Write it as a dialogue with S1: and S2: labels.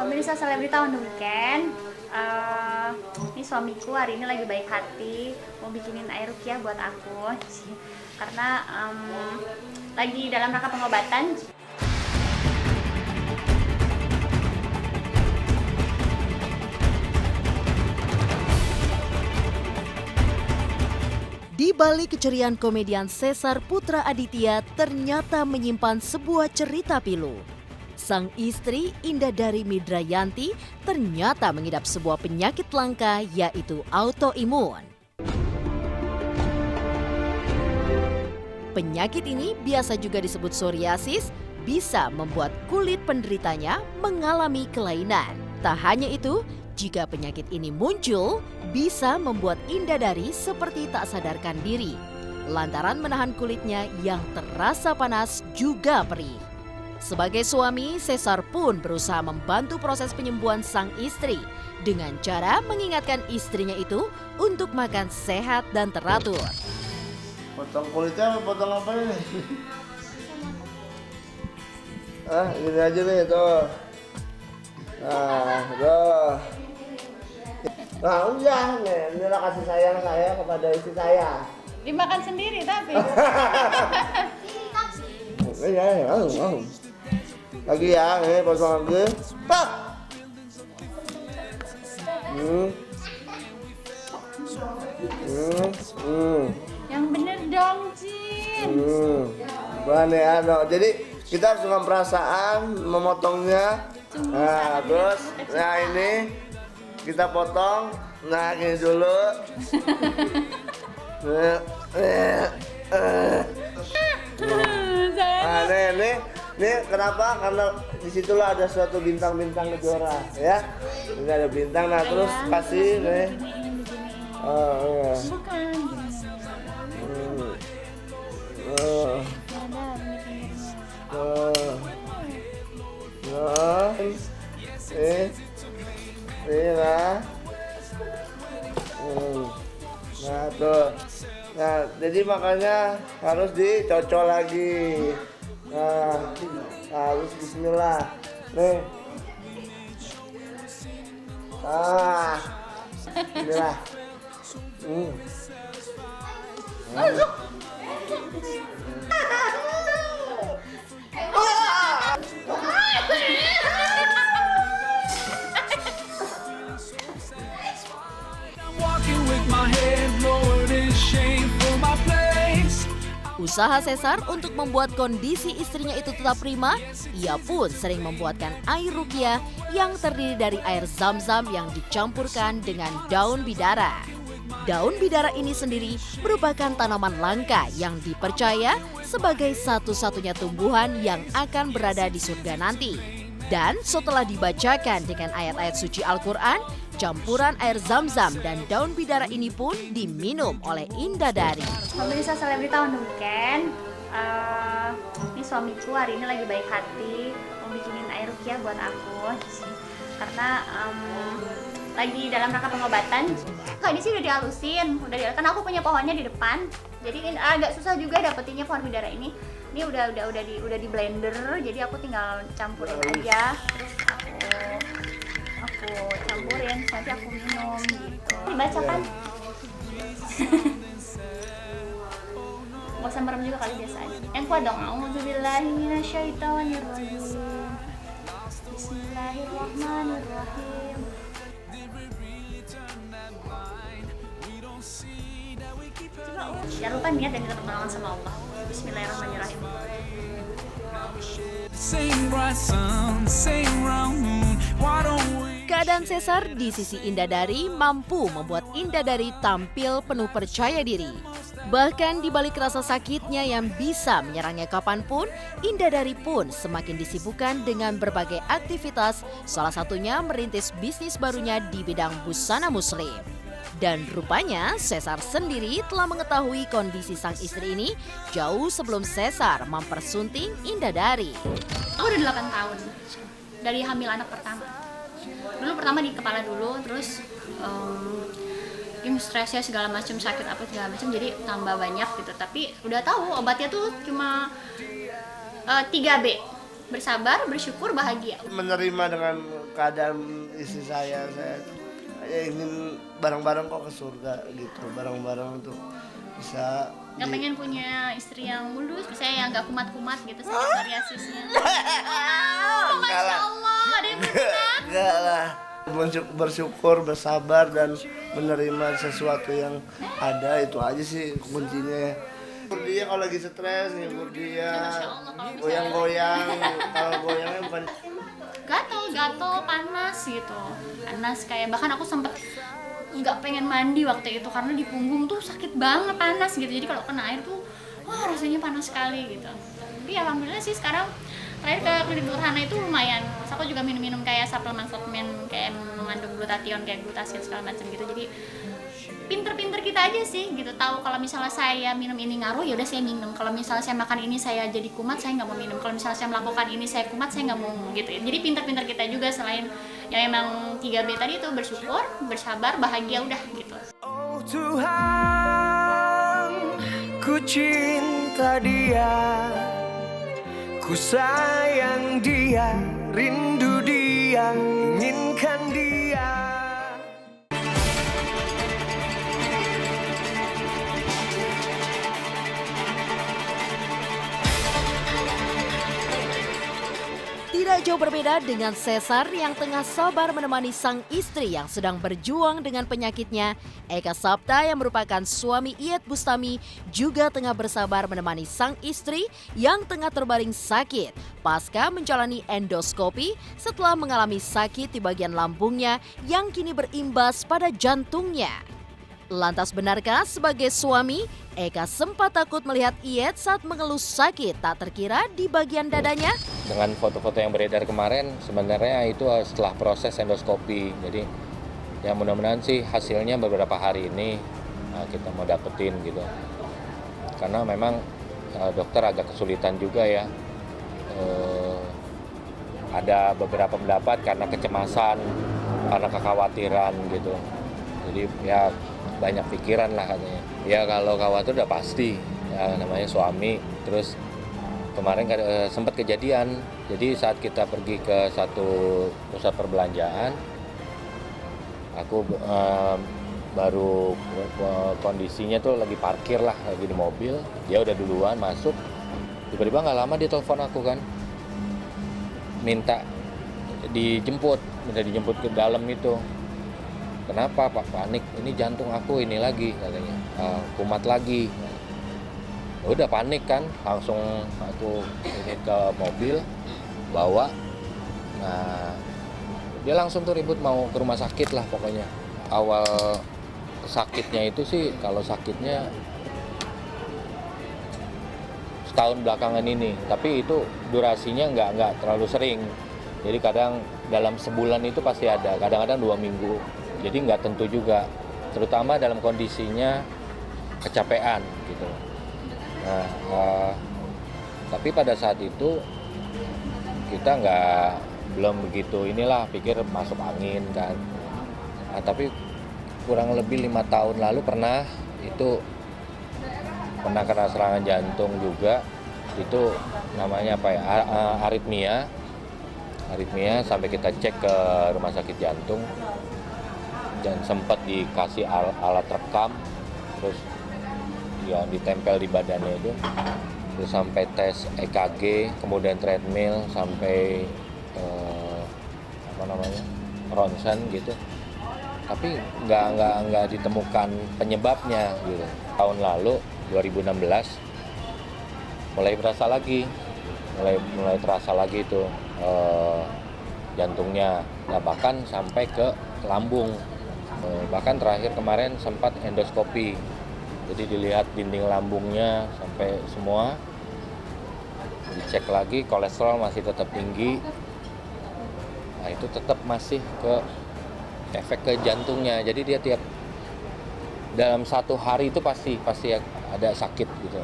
S1: Pemirsa Selebrita on the Weekend, ini suamiku hari ini lagi baik hati mau bikinin air ruqyah buat aku karena lagi dalam rangka pengobatan.
S2: Di balik keceriaan komedian Sesar Putra Aditya ternyata menyimpan sebuah cerita pilu. Sang istri Indadari Midrayanti ternyata mengidap sebuah penyakit langka yaitu autoimun. Penyakit ini biasa juga disebut psoriasis, bisa membuat kulit penderitanya mengalami kelainan. Tak hanya itu, jika penyakit ini muncul, bisa membuat Indadari seperti tak sadarkan diri, lantaran menahan kulitnya yang terasa panas juga perih. Sebagai suami, Sesar pun berusaha membantu proses penyembuhan sang istri dengan cara mengingatkan istrinya itu untuk makan sehat dan teratur.
S3: Potong kulitnya potong apa ini? Gini aja nih tuh. Tuh. Nah udah nih, inilah kasih sayang saya kepada istri saya.
S1: Dimakan sendiri tapi.
S3: Lagi ya, nih potong lagi.
S1: Yang bener dong, Jin.
S3: Bukan ya, no. Jadi kita harus dengan perasaan memotongnya. Nah, terus, nah ini kita potong. Nah, gini dulu. Nah, ini kenapa? Karena disitulah ada suatu bintang-bintang kejora, ya. Ini ada bintang, nah terus kasih nih.
S1: Bukan.
S3: Nah tuh, nah jadi makanya harus dicocol lagi. Nah, harus Bismillah. Nih, Bismillah.
S2: Usaha Sesar untuk membuat kondisi istrinya itu tetap prima, ia pun sering membuatkan air ruqyah yang terdiri dari air zam-zam yang dicampurkan dengan daun bidara. Daun bidara ini sendiri merupakan tanaman langka yang dipercaya sebagai satu-satunya tumbuhan yang akan berada di surga nanti. Dan setelah dibacakan dengan ayat-ayat suci Al-Quran, campuran air zam-zam dan daun bidara ini pun diminum oleh Indadari.
S1: Pemirsa Selebrita on the Weekend, ini suamiku hari ini lagi baik hati mau bikinin air ruqyah buat aku karena lagi dalam rangka pengobatan. Ini sih udah dihalusin, karena aku punya pohonnya di depan, jadi agak susah juga dapetinnya pohon bidara ini. Ini udah di blender, jadi aku tinggal campurin aja, terus aku campurin, nanti aku minum gitu. Dibacakan. Gak usah merem juga kali, biasa aja. Yang kuat dong. A'udzubillahi minasyaitonirrajim. Bismillahirrahmanirrahim. Jangan lupa niat dan minta pertolongan sama Allah. Bismillahirrahmanirrahim.
S2: Keadaan Sesar di sisi Indadari mampu membuat Indadari tampil penuh percaya diri. Bahkan di balik rasa sakitnya yang bisa menyerangnya kapanpun, Indadari pun semakin disibukkan dengan berbagai aktivitas, salah satunya merintis bisnis barunya di bidang busana muslim. Dan rupanya Sesar sendiri telah mengetahui kondisi sang istri ini jauh sebelum Sesar mempersunting Indadari.
S1: Aku udah 8 tahun dari hamil anak pertama. Dulu pertama di kepala dulu, terus stresnya segala macam, sakit apa segala macam, jadi tambah banyak gitu. Tapi udah tahu obatnya tuh cuma 3B. bersabar, bersyukur, bahagia.
S3: Menerima dengan keadaan istri saya ingin bareng-bareng kok ke surga gitu, bareng-bareng untuk bisa
S1: Nggak pengen punya istri yang mulus, misalnya yang nggak kumat-kumat gitu, sakit psoriasisnya.
S3: enggak lah,
S1: Allah, ada yang berat.
S3: enggak lah. Bersyukur, bersabar, dan menerima sesuatu yang ada, itu aja sih kuncinya. Ngibur dia kalau lagi stres, ngibur dia, goyang-goyang. Kalau goyangnya bukan
S1: Gatel, panas gitu, panas kayak bahkan aku sempet nggak pengen mandi waktu itu karena di punggung tuh sakit banget, panas gitu. Jadi kalau kena air tuh, wah rasanya panas sekali gitu. Tapi alhamdulillah sih sekarang terakhir ke klinik Dokter Hana itu lumayan. Terus aku juga minum kayak suplemen kayak mengandung glutathione kayak glutasid segala macam gitu. Jadi pinter-pinter kita aja sih gitu, tahu kalau misalnya saya minum ini ngaruh, ya udah saya minum. Kalau misalnya saya makan ini saya jadi kumat, saya nggak mau minum. Kalau misalnya saya melakukan ini saya kumat, saya nggak mau gitu. Jadi pinter-pinter kita juga, selain yang emang 3B tadi itu, bersyukur, bersabar, bahagia, udah gitu.
S4: Oh Tuhan, ku cinta dia, ku sayang dia, rindu dia, inginkan dia.
S2: Tidak jauh berbeda dengan Cesar yang tengah sabar menemani sang istri yang sedang berjuang dengan penyakitnya. Eka Sapta yang merupakan suami Iyeth Bustami juga tengah bersabar menemani sang istri yang tengah terbaring sakit pasca menjalani endoskopi setelah mengalami sakit di bagian lambungnya yang kini berimbas pada jantungnya. Lantas benarkah sebagai suami, Eka sempat takut melihat Iyeth saat mengeluh sakit tak terkira di bagian dadanya?
S5: Dengan foto-foto yang beredar kemarin, sebenarnya itu setelah proses endoskopi. Jadi ya mudah-mudahan sih hasilnya beberapa hari ini kita mau dapetin gitu. Karena memang dokter agak kesulitan juga ya. Ada beberapa pendapat karena kecemasan, karena kekhawatiran gitu. Jadi ya banyak pikiran lah katanya. Ya kalau khawatir udah pasti, ya namanya suami. Terus kemarin sempat kejadian, jadi saat kita pergi ke satu pusat perbelanjaan, aku baru kondisinya tuh lagi parkir lah, lagi di mobil, dia udah duluan masuk, tiba-tiba nggak lama dia telepon aku kan, minta dijemput ke dalam itu. Kenapa Pak, panik? Ini jantung aku ini lagi katanya, kumat lagi. Udah panik kan, langsung aku ini ke mobil bawa. Nah dia langsung tuh ribut mau ke rumah sakit lah pokoknya. Awal sakitnya itu sih, kalau sakitnya setahun belakangan ini, tapi itu durasinya nggak terlalu sering. Jadi kadang dalam sebulan itu pasti ada, kadang-kadang 2 minggu. Jadi nggak tentu juga, terutama dalam kondisinya kecapean gitu. Nah, tapi pada saat itu kita belum begitu pikir masuk angin kan. Nah, tapi kurang lebih 5 tahun lalu pernah kena serangan jantung juga. Itu namanya apa ya, aritmia sampai kita cek ke rumah sakit jantung dan sempat dikasih alat rekam, terus yang ditempel di badannya itu, terus sampai tes EKG, kemudian treadmill, sampai ronsen gitu, tapi nggak ditemukan penyebabnya gitu. Tahun lalu 2016 mulai terasa lagi itu jantungnya, nah bahkan sampai ke lambung. Bahkan terakhir kemarin sempat endoskopi, jadi dilihat dinding lambungnya sampai semua, dicek lagi, kolesterol masih tetap tinggi. Nah itu tetap masih efek ke jantungnya, jadi dia dalam 1 hari itu pasti ada sakit gitu.